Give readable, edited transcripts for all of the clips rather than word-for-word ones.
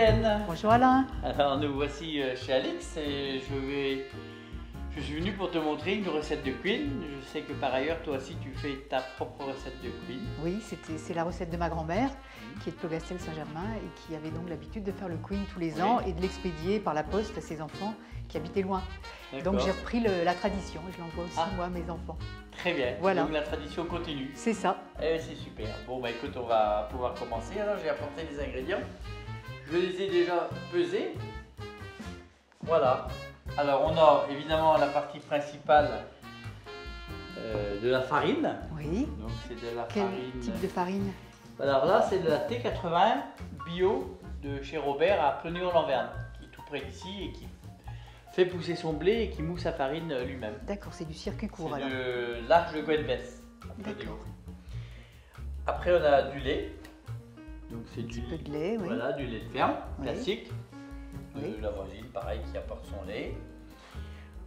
Hélène. Bonjour Alain. Alors nous voici chez Alix et je suis venu pour te montrer une recette de queen. Je sais que par ailleurs toi aussi tu fais ta propre recette de queen. Oui, c'est la recette de ma grand-mère qui est de Plogastel-Saint-Germain et qui avait donc l'habitude de faire le queen tous les ans et de l'expédier par la poste à ses enfants qui habitaient loin. Donc j'ai repris la tradition et je l'envoie aussi moi à mes enfants. Très bien, voilà. Donc la tradition continue. C'est ça. Eh, c'est super. Bon bah écoute, on va pouvoir commencer. Alors j'ai apporté les ingrédients. Je les ai déjà pesés. Voilà. Alors on a évidemment la partie principale de la farine. Oui. Donc c'est de la Quel farine. type de farine? Alors là c'est de la T80 bio de chez Robert à Pleuny-en-Lanverne, qui est tout près d'ici et qui fait pousser son blé et qui mousse sa farine lui-même. D'accord, c'est du circuit court alors. C'est de l'arche de Gwenbès. D'accord. Après on a du lait. Donc c'est du peu de lait, oui. Voilà, du lait de ferme, classique. Oui. La voisine, pareil, qui apporte son lait.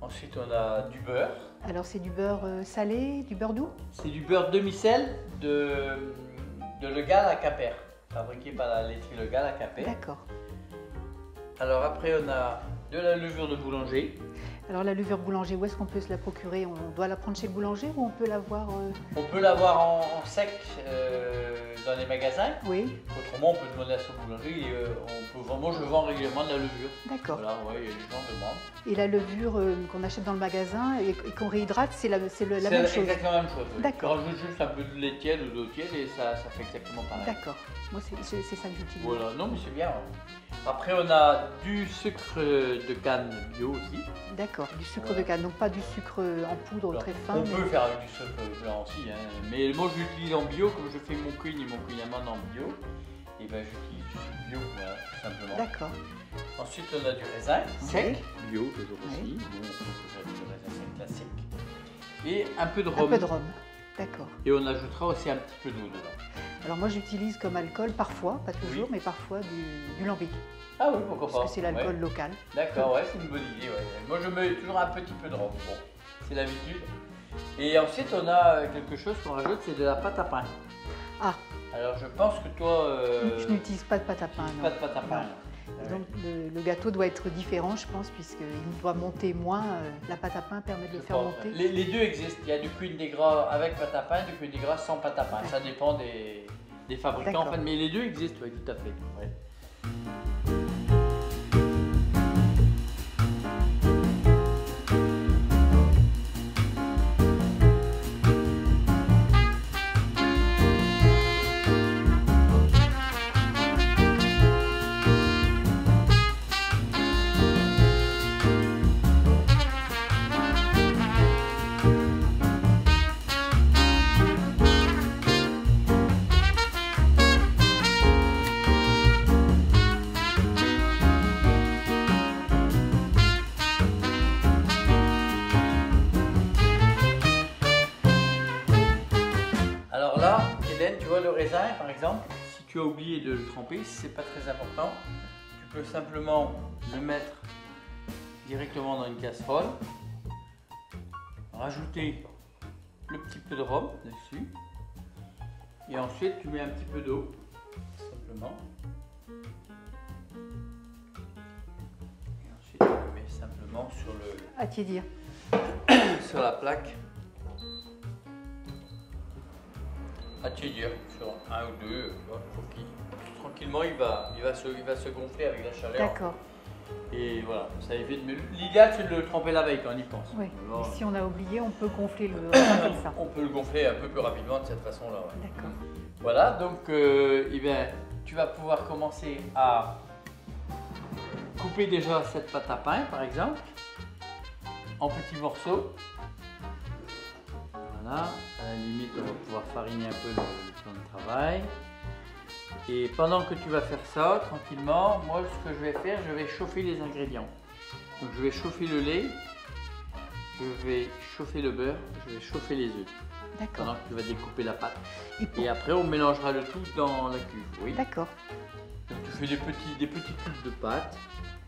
Ensuite, on a du beurre. Alors c'est du beurre salé, du beurre doux? C'est du beurre demi-sel de Le Gall à Quimper, fabriqué par la laiterie Le Gall à Quimper. D'accord. Alors après, on a de la levure de boulanger. Alors la levure boulanger, où est-ce qu'on peut se la procurer? On doit la prendre chez le boulanger ou on peut l'avoir On peut l'avoir en sec dans les magasins. Oui. Autrement, on peut demander à son boulanger. Et, moi, je vends régulièrement de la levure. D'accord. Voilà, ouais, les gens demandent. Et la levure qu'on achète dans le magasin et qu'on réhydrate, c'est la même chose? C'est exactement la même chose. Oui. D'accord. On rajoute juste un peu de lait tiède ou d'eau tiède et ça fait exactement pareil. D'accord. Moi, c'est ça que j'utilise. Voilà, non mais c'est bien. Après, on a du sucre de canne bio aussi. D'accord, du sucre de canne, donc pas du sucre en poudre très fin. On peut faire avec du sucre blanc aussi, hein. Mais moi j'utilise en bio, comme je fais mon queen et mon queen amande en bio, et ben j'utilise du sucre bio, voilà, tout simplement. D'accord. Ensuite, on a du raisin sec, bio toujours aussi. Bon, on peut faire du raisin sec classique. Et un peu de rhum. Un peu de rhum, d'accord. Et on ajoutera aussi un petit peu d'eau dedans. Alors moi j'utilise comme alcool parfois, pas toujours, mais parfois du lambic. Ah oui, pourquoi pas. Parce que c'est l'alcool local. D'accord, ouais, c'est une bonne idée. Ouais. Moi je mets toujours un petit peu de rhum, bon, c'est l'habitude. Et ensuite on a quelque chose qu'on rajoute, c'est de la pâte à pain. Ah. Alors je pense que toi... Je n'utilise pas de pâte à pain. Non. Pas de pâte à pain. Donc le gâteau doit être différent, je pense, puisqu'il doit monter moins. La pâte à pain permet de le faire monter. Les deux existent. Il y a du queen des gras avec pâte à pain, du queen des gras sans pâte à pain. Ça dépend des fabricants, en fait. Mais les deux existent, oui, tout à fait. Ouais. Alors là, Hélène, tu vois le raisin par exemple, si tu as oublié de le tremper, si c'est pas très important, tu peux simplement le mettre directement dans une casserole, rajouter le petit peu de rhum dessus, et ensuite tu mets un petit peu d'eau, simplement. Et ensuite tu le mets simplement sur À tiédir. sur la plaque. À tiédir sur un ou deux, tranquillement il va se gonfler avec la chaleur. D'accord. Et voilà, ça évite. Mais l'idéal c'est de le tremper la veille quand on y pense. Oui. Alors, et si on a oublié, on peut gonfler le raisin comme ça. on peut le gonfler un peu plus rapidement de cette façon-là. Ouais. D'accord. Voilà, donc eh bien, tu vas pouvoir commencer à couper déjà cette pâte à pain par exemple en petits morceaux. Voilà, à la limite on va pouvoir fariner un peu le plan de travail. Et pendant que tu vas faire ça, tranquillement, moi ce que je vais faire, je vais chauffer les ingrédients. Donc je vais chauffer le lait, je vais chauffer le beurre, je vais chauffer les œufs. D'accord. Pendant que tu vas découper la pâte. Et après on mélangera le tout dans la cuve. Oui. D'accord. Donc tu fais des petits cubes de pâte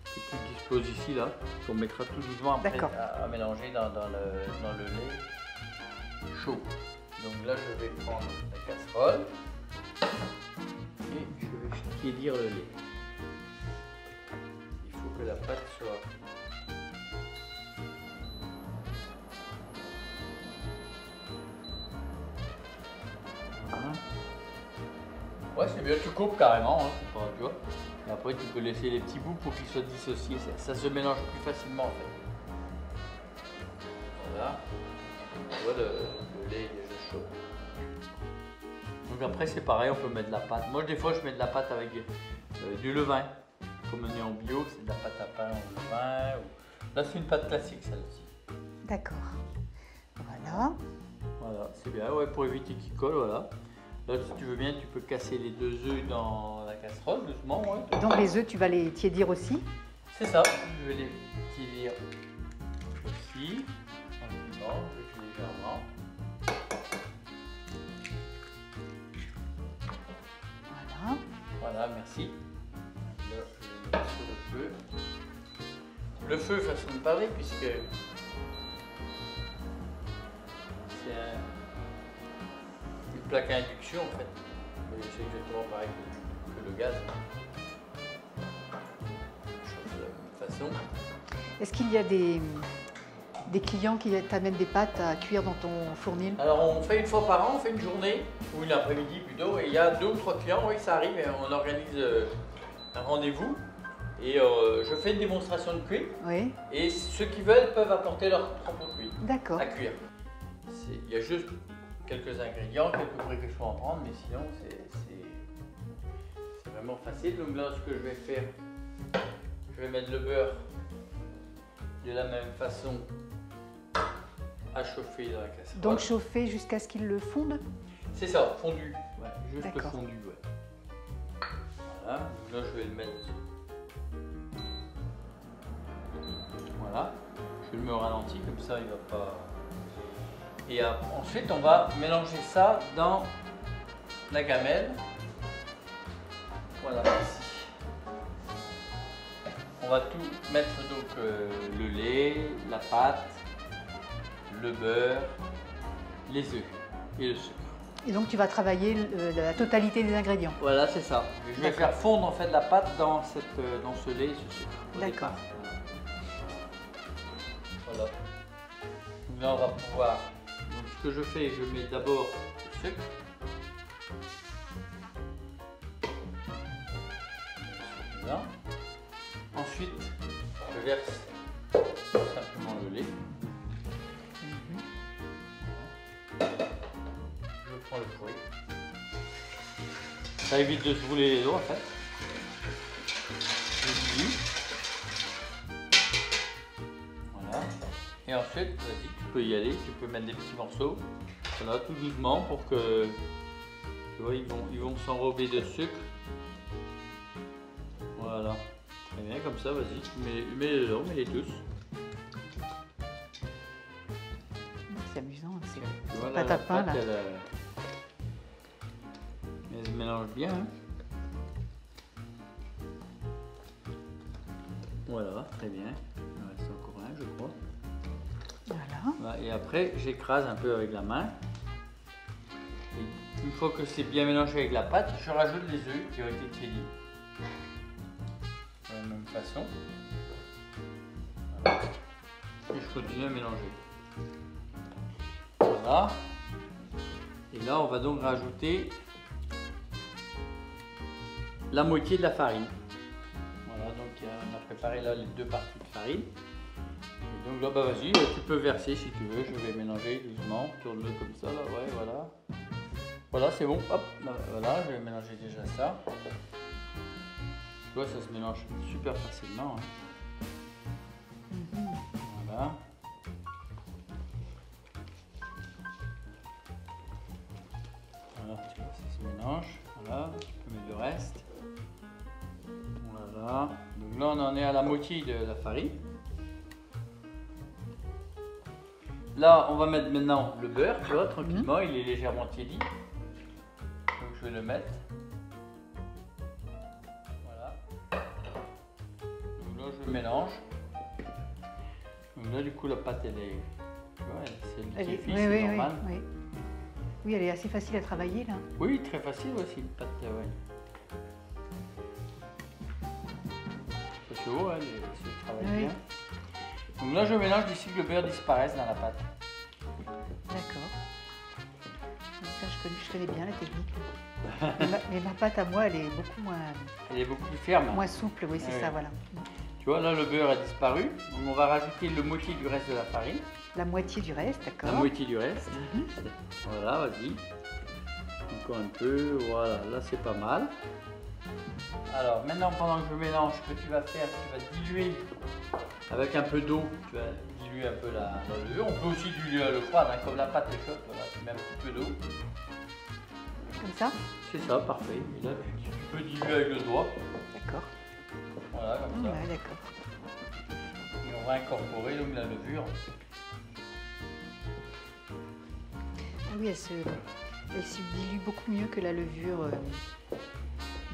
que tu disposes ici là, qu'on mettra tout doucement après à mélanger dans le lait chaud. Donc là je vais prendre la casserole et je vais tiédir le lait. que la pâte soit... Voilà. Ouais, c'est bien, tu coupes carrément, hein, tu vois. Et après, tu peux laisser les petits bouts pour qu'ils soient dissociés. Ça se mélange plus facilement en fait. Voilà. Tu vois, le lait est déjà chaud. Donc après, c'est pareil, on peut mettre de la pâte. Moi, des fois, je mets de la pâte avec du levain. Comme on est en bio, c'est de la pâte à pain au levain. Là, c'est une pâte classique, celle-ci. D'accord. Voilà. Voilà, c'est bien, ouais, pour éviter qu'il colle, voilà. Là, si tu veux bien, tu peux casser les 2 œufs dans la casserole, doucement, ouais. Donc les œufs, tu vas les tiédir aussi? C'est ça, je vais les tirer aussi, tranquillement, légèrement. Voilà. Voilà, merci. Là, je vais le mettre sur le feu. Le feu, façon de parler, puisque c'est une plaque à induction en fait. Mais c'est exactement pareil que le gaz. Je chauffe de la même façon. Est-ce qu'il y a des clients qui t'amènent des pâtes à cuire dans ton fournil? Alors on fait une fois par an, on fait une journée, ou une après-midi plutôt, et il y a 2 ou 3 clients, oui ça arrive, et on organise un rendez-vous. Et je fais une démonstration de cuir. Oui. Et ceux qui veulent peuvent apporter leur propre cuir. D'accord. À cuire. Il y a juste quelques ingrédients, quelques précautions à prendre, mais sinon c'est vraiment facile. Donc là, ce que je vais faire, je vais mettre le beurre de la même façon à chauffer dans la casserole. Donc chauffer jusqu'à ce qu'il le fonde? C'est ça, fondu. Ouais, juste D'accord. fondu. Ouais. Voilà. Donc là, je vais le mettre. Voilà. Je le mets au ralenti, comme ça il va pas. Et ensuite, on va mélanger ça dans la gamelle. Voilà, ici. On va tout mettre, donc le lait, la pâte, le beurre, les œufs et le sucre. Et donc tu vas travailler la totalité des ingrédients? Voilà, c'est ça. Je vais faire fondre en fait la pâte dans ce lait et ce sucre. D'accord. Voilà. Donc là, on va pouvoir. Donc, ce que je fais, je mets d'abord le sucre. Là. Ensuite, je verse simplement le lait. Je prends le fruit. Ça évite de se brûler les doigts en fait. Je dilue. Voilà. Et ensuite, vas-y, tu peux y aller, tu peux mettre des petits morceaux. Voilà, tout doucement pour que tu vois, ils vont s'enrober de sucre. Voilà. Très bien, comme ça, vas-y, mets-les dedans, mets-les tous. C'est amusant, c'est Voilà, pâte à pain là. Elle se mélange bien. Hein. Voilà, très bien. Il en reste encore un, je crois. Voilà. Et après, j'écrase un peu avec la main. Et une fois que c'est bien mélangé avec la pâte, je rajoute les œufs qui ont été tiédis. De la même façon. Voilà. Et je continue à mélanger. Voilà. Et là, on va donc rajouter la moitié de la farine. Voilà, donc on a préparé là les 2 parties de farine. Et donc là, bah vas-y, tu peux verser si tu veux. Je vais mélanger doucement, tourne-le comme ça, là, ouais, voilà. Voilà, c'est bon, hop, là, voilà, je vais mélanger déjà ça. Tu vois, ça se mélange super facilement. Hein. Voilà. Voilà, tu vois, ça se mélange. Voilà, tu peux mettre le reste. Voilà. Donc là, on en est à la moitié de la farine. Là, on va mettre maintenant le beurre, tu vois, tranquillement, il est légèrement tiédi. Donc je vais le mettre. Voilà. Donc là, je mélange. Donc là, du coup, la pâte, elle est... Tu vois, c'est normal. Oui, elle est assez facile à travailler là. Oui, très facile aussi, une pâte, ouais. Tu chaud, hein, ça travaille Oui. bien. Donc là je mélange d'ici que le beurre disparaisse dans la pâte. D'accord. Ça, je connais bien la technique. Mais ma pâte à moi, elle est beaucoup Elle est beaucoup plus ferme. moins souple, oui, c'est Oui. ça, voilà. Tu vois, là le beurre a disparu. Donc on va rajouter le moitié du reste de la farine. La moitié du reste, La d'accord. moitié du reste. Mhm. Voilà, vas-y. Encore un peu, voilà, là c'est pas mal. Alors maintenant, pendant que je mélange, ce que tu vas faire, tu vas diluer avec un peu d'eau. Tu vas diluer un peu la levure. On peut aussi diluer à l'eau froide, hein, comme la pâte est chaude. Voilà, tu mets un petit peu d'eau. Comme ça. C'est ça, parfait. Et là, tu peux diluer avec le doigt. D'accord. Voilà, comme ça. Ouais, d'accord. Et on va incorporer donc la levure. Ah oui, elle se dilue beaucoup mieux que la levure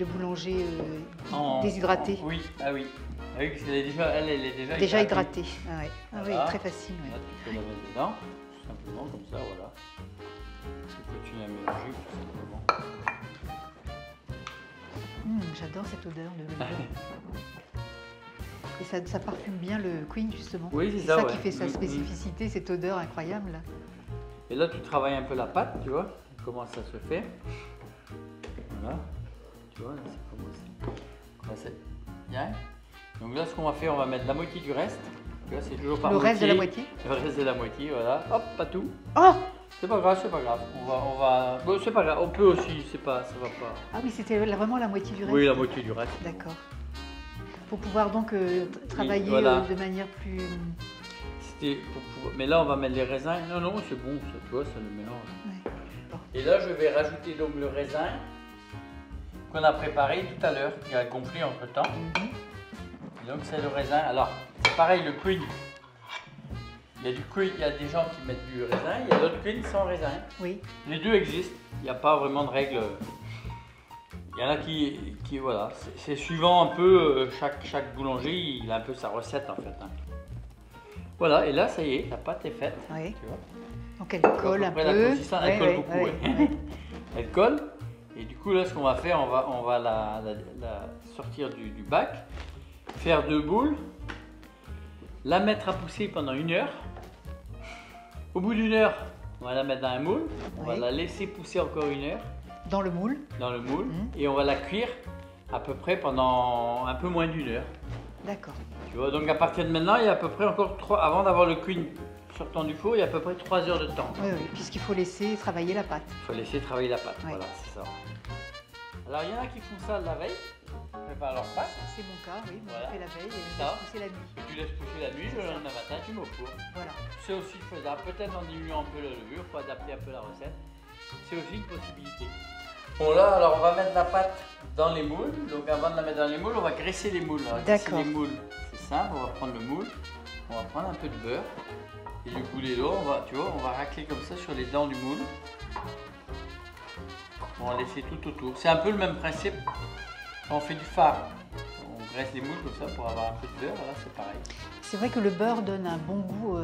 de boulanger déshydratée. Oui, ah oui. Ah oui, parce qu'elle est déjà, Déjà hydratée. Ah, ouais. Ah Voilà. oui, très facile. Là, Ouais. tu peux la mettre dedans, tout simplement, comme ça, voilà. Tu continues à mélanger, tout simplement. J'adore cette odeur de levure. Et ça parfume bien le queen, justement. Oui, c'est c'est ça, ça ouais. qui fait sa spécificité, cette odeur incroyable. Et là, tu travailles un peu la pâte, tu vois, comment ça se fait. Voilà. Tu vois, là, c'est commencé. Là, c'est bien. Donc là, ce qu'on va faire, on va mettre la moitié du reste. Tu vois, c'est toujours par Le reste de la moitié. Le reste de la moitié, voilà. Hop, pas tout. Oh! C'est pas grave, c'est pas grave. On va... Bon, c'est pas grave, on peut aussi, c'est pas, ça va pas. Ah oui, c'était vraiment la moitié du reste. Oui, la moitié du reste. D'accord. Pour pouvoir donc travailler voilà. de manière plus... Mais là, on va mettre les raisins. Non, non, c'est bon, ça, tu vois, ça le mélange. Ouais. Bon. Et là, je vais rajouter donc le raisin qu'on a préparé tout à l'heure, qui a gonflé entre temps. Et donc, c'est le raisin. Alors, c'est pareil, le queen. Il y a du queen, il y a des gens qui mettent du raisin, il y a d'autres queen sans raisin. Oui. Les deux existent, il n'y a pas vraiment de règle. Il y en a qui voilà, c'est suivant un peu, chaque boulanger, il a un peu sa recette en fait. Hein. Voilà, et là, ça y est, la pâte est faite. Oui. Tu vois. Donc elle colle un peu. Elle colle beaucoup, ouais. Elle colle. Et du coup, là, ce qu'on va faire, on va la sortir du bac, faire 2 boules, la mettre à pousser pendant 1 heure. Au bout d'1 heure, on va la mettre dans un moule, on va la laisser pousser encore 1 heure. Dans le moule. Dans le moule. Et on va la cuire à peu près pendant un peu moins d'1 heure. D'accord. Tu vois, donc à partir de maintenant, il y a à peu près encore 3, avant d'avoir le queen sortant du four, il y a à peu près 3 heures de temps. Oui, oui, puisqu'il faut laisser travailler la pâte. Il faut laisser travailler la pâte, Oui. voilà, c'est ça. Alors il y en a qui font ça la veille, ils préparent leur pâte, C'est mon cas, oui. Moi, Voilà. je fais la veille et je Ça. laisse pousser la nuit. et tu laisses pousser la nuit, le lendemain matin, tu mets au four. Voilà. C'est aussi faisable, peut-être en diminuant un peu la levure, il faut adapter un peu la recette. C'est aussi une possibilité. Bon là, alors on va mettre la pâte dans les moules. Donc avant de la mettre dans les moules, on va graisser les moules. D'accord. Les moules, c'est simple, on va prendre le moule, on va prendre un peu de beurre et du boulet d'eau, tu vois, on va racler comme ça sur les dents du moule. On va laisser tout autour. C'est un peu le même principe quand on fait du phare. On graisse les moules comme ça pour avoir un peu de beurre, voilà, c'est pareil. C'est vrai que le beurre donne un bon goût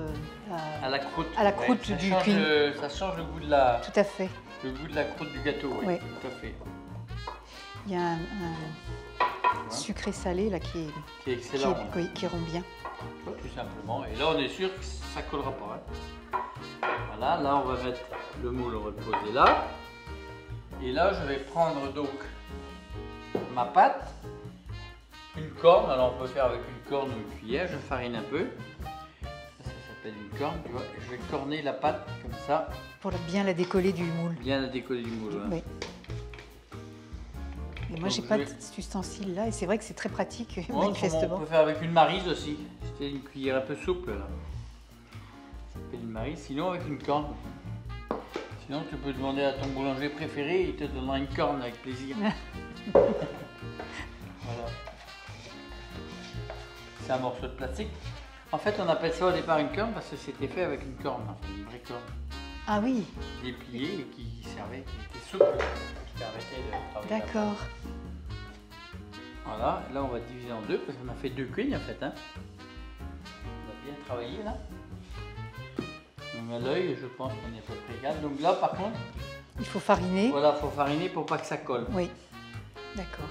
À la croûte. à la croûte ça du change, queen. ça change le goût de la, Tout à fait. le goût de la croûte du gâteau, oui, Oui. tout à fait. Il y a un sucré salé là qui Qui est excellent. qui rompt bien. Tout simplement. Et là, on est sûr que ça ne collera pas. Hein. Voilà, là, on va mettre le moule, on va le poser là. Et là, je vais prendre donc ma pâte, une corne. Alors, on peut faire avec une corne ou une cuillère. Je farine un peu. Ça s'appelle une corne, tu vois. Je vais corner la pâte comme ça. Pour bien la décoller du moule. Bien la décoller du moule. Hein. Oui. Et moi, Donc, j'ai pas cet ustensile là et c'est vrai que c'est très pratique, On manifestement. peut faire avec une maryse aussi. C'est une cuillère un peu souple là. Ça s'appelle une maryse. Sinon, avec une corne. Sinon, tu peux demander à ton boulanger préféré, il te donnera une corne avec plaisir. Voilà. C'est un morceau de plastique. En fait, on appelle ça au départ une corne parce que c'était fait avec une corne, en fait, une vraie corne. Ah oui, Dépliée et qui servait, qui était souple, qui permettait de travailler. d'accord. Voilà, là on va diviser en deux parce qu'on a fait 2 queens en fait. Hein. On a bien travaillé là. Donc à l'œil, je pense qu'on est à peu près égal. Donc là par contre, Il faut fariner. voilà, il faut fariner pour pas que ça colle. Oui, d'accord.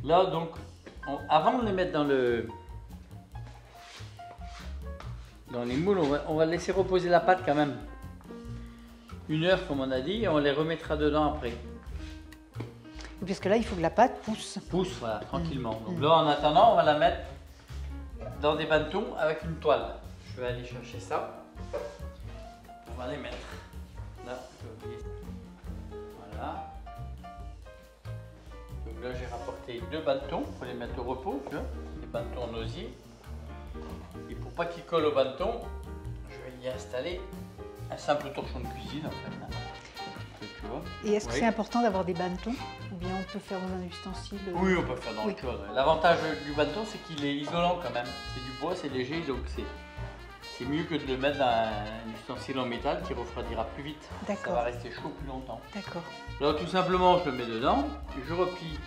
Là, donc, avant de les mettre dans les moules, on va laisser reposer la pâte quand même 1 heure, comme on a dit, et on les remettra dedans après. Puisque là, il faut que la pâte pousse. Pousse, voilà, tranquillement. Donc là, en attendant, on va la mettre dans des bannetons avec une toile. Je vais aller chercher ça. On va les mettre. Là, voilà. Donc là, j'ai rapporté 2 bannetons pour les mettre au repos, tu vois, des bannetons en osier. Et pour pas qu'ils collent au bannetons, je vais y installer un simple torchon de cuisine en fait. Tu vois. Et est-ce que c'est important d'avoir des bannetons ou bien on peut faire dans un ustensile? Oui, on peut faire dans autre chose. L'avantage du bâton, c'est qu'il est isolant quand même. C'est du bois, c'est léger, donc c'est mieux que de le mettre dans un ustensile en métal qui refroidira plus vite. Ça va rester chaud plus longtemps. D'accord. Alors tout simplement, je le mets dedans, je replie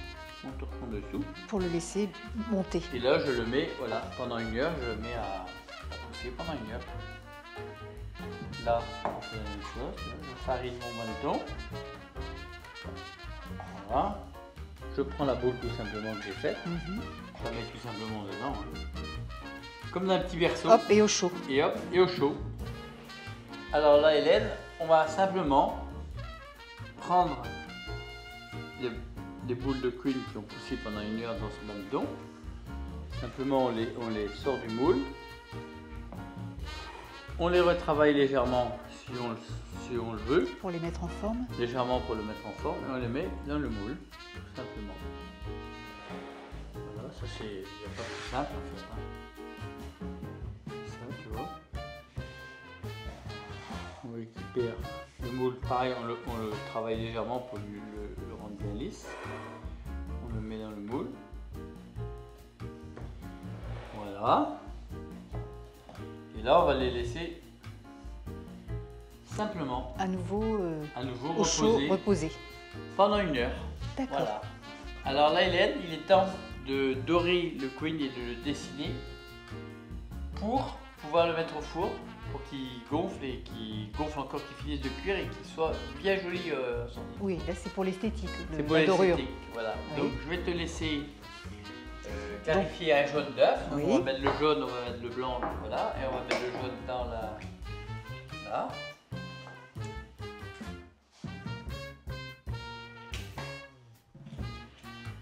mon torchon dessous. Pour le laisser monter. Et là, je le mets, voilà, pendant 1 heure, je le mets à pousser pendant 1 heure. Là, on fait la même chose, je farine mon bâton. Voilà. Je prends la boule tout simplement que j'ai faite. Je la mets tout simplement dedans. Comme dans un petit berceau. Hop, et au chaud. Et hop, et au chaud. Alors là, Hélène, on va simplement prendre les boules de queen qui ont poussé pendant 1 heure dans ce bâton. Simplement, on les sort du moule. On les retravaille légèrement si on le veut. Pour les mettre en forme. Légèrement pour le mettre en forme et on les met dans le moule, tout simplement. Voilà, ça c'est, il n'y a pas plus simple en fait. Ça, tu vois. On récupère le moule, pareil, on le travaille légèrement pour le rendre bien lisse. On le met dans le moule. Voilà. Et là, on va les laisser simplement à nouveau reposer pendant 1 heure. D'accord. Voilà. Alors là, Hélène, il est temps de dorer le queen et de le dessiner pour pouvoir le mettre au four pour qu'il gonfle et qu'il gonfle encore, qu'il finisse de cuire et qu'il soit bien joli. Oui, là c'est pour l'esthétique. C'est pour l'esthétique, voilà. Oui. Donc je vais te laisser clarifier un jaune d'œuf. Oui. On va mettre le jaune, on va mettre le blanc, voilà, et on va mettre le jaune dans la... Là.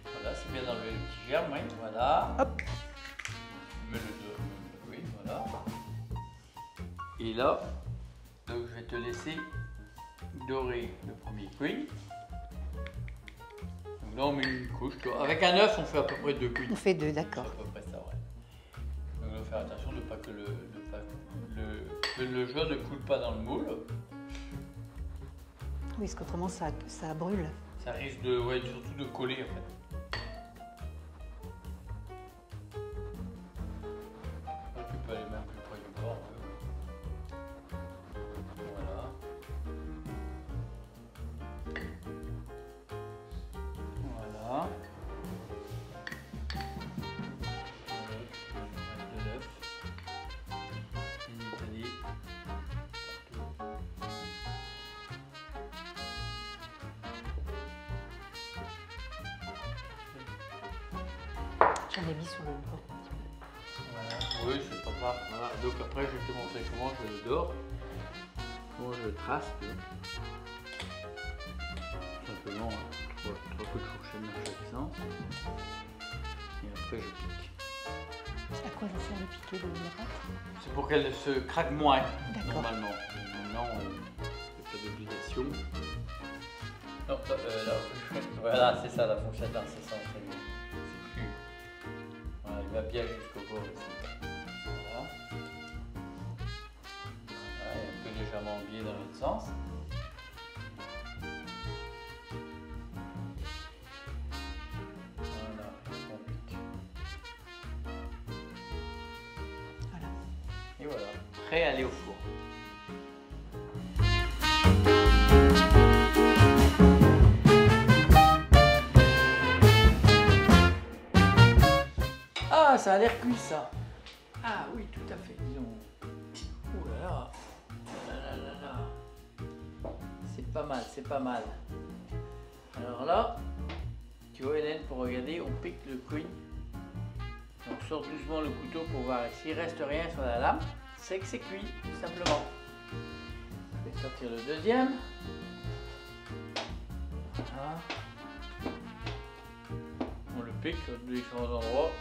Voilà, c'est bien d'enlever le petit germe, oui, voilà. Hop. Mets oui, voilà. Et là, donc je vais te laisser dorer le premier queen. Donc là on met une couche. Avec un œuf on fait à peu près 2 queens. On fait 2, d'accord. C'est à peu près ça, ouais. Donc il faut faire attention de ne pas que le jaune ne coule pas dans le moule. Oui, parce qu'autrement ça brûle. Ça risque de, ouais, surtout de coller en fait. Tu peux aller même plus près du bord. Voilà. Voilà. De l'œuf. Une Italie. J'en ai mis sur le bord. Voilà. Oui, c'est pas grave. Voilà. Donc après, je vais te montrer comment je le dore, comment je le trace. Simplement, hein, 3 coups de fourchette dans chaque sens. Et après, je pique. À quoi ça sert de piquer la pâte? C'est pour qu'elle se craque moins, normalement. Maintenant, il n'y a pas d'obligation. Non, là, voilà, c'est ça la fourchette dans ce sens. Voilà, il va bien jusqu'au bord ici. Voilà. Voilà, et un peu légèrement biais dans l'autre sens. Voilà, on pique. Voilà. Et voilà, prêt à aller au four. Ah, ça a l'air cuit ça. Ah oui, tout à fait, disons. Oh là là. C'est pas mal, c'est pas mal. Alors là, Tu vois Hélène, pour regarder, on pique le queen. On sort doucement le couteau pour voir. S'il reste rien sur la lame, c'est que c'est cuit, tout simplement. Je vais sortir le deuxième. Voilà. On le pique de différents endroits.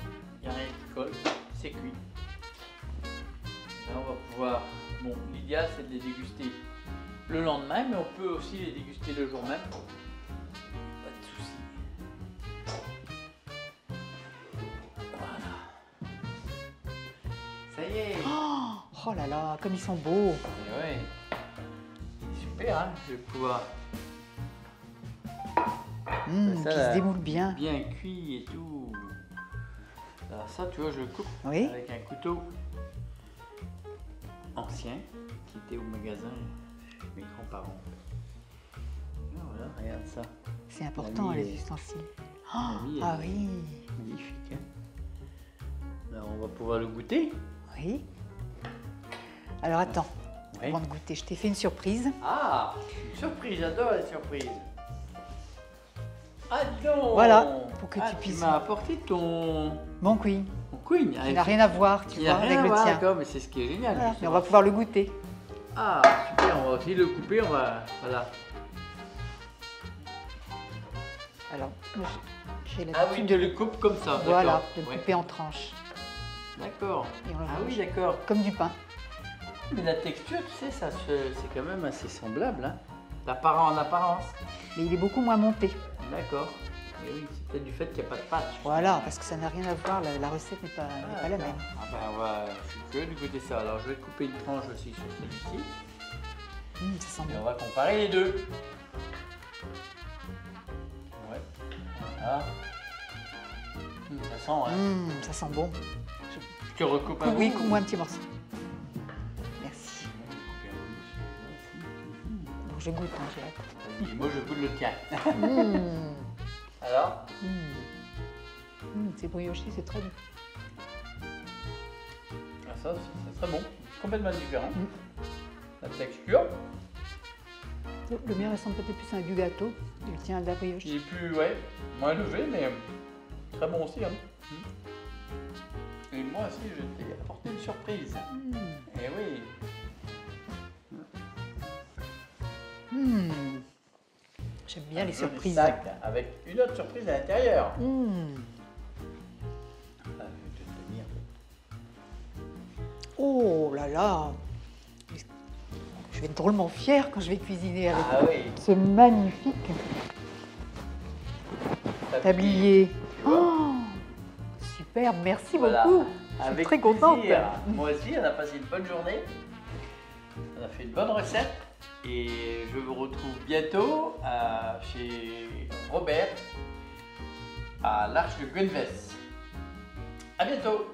Il n'y a rien qui colle, c'est cuit. Là, on va pouvoir. Bon, l'idéal c'est de les déguster le lendemain, mais on peut aussi les déguster le jour même. Pas de souci. Voilà. Ça y est. Oh là là, comme ils sont beaux. Et ouais. Super, hein. Je vais pouvoir. Ça, Qui se démoule bien. Bien cuit et tout. Alors ça, tu vois, je le coupe Oui. avec un couteau ancien qui était au magasin chez mes grands-parents. Voilà, regarde ça. C'est important, La vie les est- ustensiles. La vie est Ah oui. magnifique. Hein. Alors on va pouvoir le goûter. Oui. Alors attends, Oui. avant de goûter, je t'ai fait une surprise. Ah, une surprise, j'adore les surprises. Ah dis donc. Voilà, pour que tu puisses- Tu m'as apporté ton Mon queen, queen. qui n'a rien à voir, tu Qui vois, n'a rien avec à le voir, tien. d'accord, mais c'est ce qui est génial. Voilà, mais on justement. va pouvoir le goûter. Ah, super, on va aussi le couper, on va. Voilà. Alors, moi, j'ai Ah oui, l'habitude tu de le coupes comme ça. voilà, d'accord. de le Ouais. couper en tranches, D'accord. Et on le Ah mange. oui, d'accord. comme du pain. Mais la texture, tu sais, c'est quand même assez semblable, hein. En apparence. Mais il est beaucoup moins monté. D'accord. Et oui, c'est peut-être du fait qu'il n'y a pas de pâte. Voilà, parce que ça n'a rien à voir, la recette n'est pas la d'accord. même. Ah ben, je suis curieux de goûter ça. Alors, je vais couper une tranche aussi sur celui-ci. Ça sent Et bon. on va comparer les deux. Ouais. Voilà. Ça sent, hein. Ça sent bon. Je te recoupe un bout. Oui, coupe-moi un petit morceau. Merci. Bon, je goûte, hein, j'ai hâte. Vas-y, moi, je goûte le tien. Mmh. Alors C'est brioché, c'est très bon. ah, ça, c'est très bon. Complètement différent. La texture, Le mien ressemble peut-être plus à un du gâteau. Le tien à de la brioche. il est plus, ouais, moins levé, mais très bon aussi. Hein. Et moi aussi, je t'ai apporté une surprise. Eh oui. J'aime bien les Un joli surprises. sac avec une autre surprise à l'intérieur. Ah, je vais te tenir. Oh là là. Je vais être drôlement fière quand je vais cuisiner avec Ah oui. ce magnifique tablier. Oh, super, merci Voilà. beaucoup. Je suis Avec très contente. plaisir. Moi aussi, on a passé une bonne journée. On a fait une bonne recette. Et je vous retrouve bientôt chez Robert à l'Arche de Gunves. À bientôt.